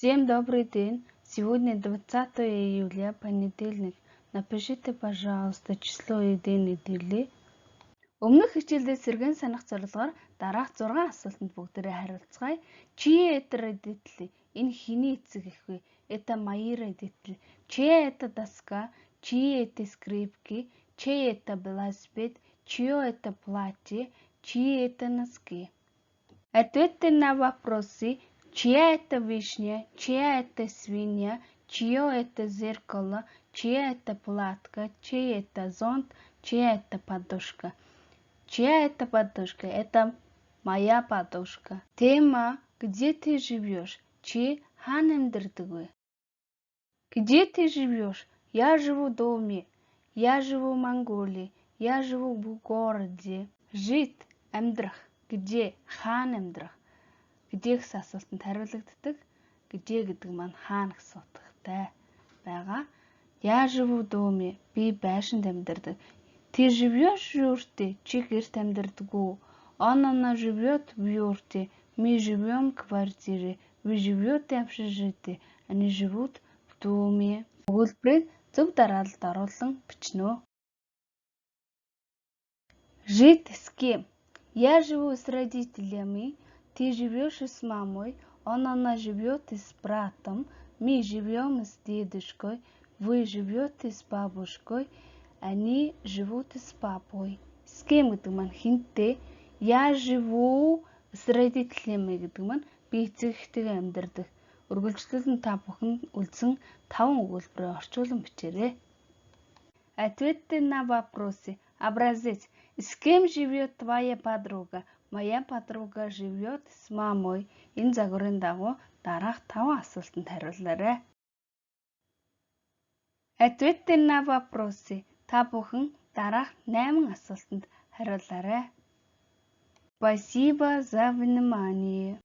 Всем добрый день. Сегодня 20 июля, понедельник. Напишите, пожалуйста, число эдийн недели. Өмнөх хичээлдээ сэргэн санах зорилгоор дараах 6 асуултанд бүгдээрээ хариулцгаая. Чьи это родители? Энэ хэний эцэг эх вэ? Это мои родители. Чья это доска? Чьи это скрипки? Чей это велосипед? Чье это платье? Чьи это носки? Ответьте на вопросы. Чья это вишня? Чья это свинья? Чье это зеркало? Чья это платка? Чей это зонт? Чья это подушка? Чья это подушка? Это моя подушка. Тема «Где ты живешь?» Чи хаана амьдардаг вэ? Где ты живешь? Я живу в доме. Я живу в Монголии. Я живу в городе. Жить амьдрах. Где хаана амьдрах? Гэжээс асуултанд хариулагддаг. Гэжээ гэдэг маань хаана гэсэн утгатай байгаа. Я живу в доме. Би байшинд амьдардаг. Ты живешь в юрте? Чи гэрт амьдардаг уу? Она живет в юрте. Мы живем в квартире. Вы живете в общежитии. Они живут в доме. Өгүүлбэрийг зөв дараалалд оруулан бичнэ. Жить с кем? Я живу с родителями. Ты живешь с мамой. Она живет с братом. Мы живем с дедушкой. Вы живете с бабушкой. Они живут с папой. С кем гэдэг маань хинтээ? Я живу с родителями гэдэг маань би эцэг эхтэйгээ амьдардаг. Үргэлжлүүлэн та бүхэн үлдсэн 5 өгүүлбэрээ орчуулан бичээрэй. Ответьте на вопросы. Образец. С кем живет твоя подруга? Моя подруга живет с мамой. Энэ загварын дагуу дараах 5 асуултанд хариулаарай. Ответьте на вопросы. Та бүхэн дараах 8 асуултанд хариулаарай. Спасибо за внимание.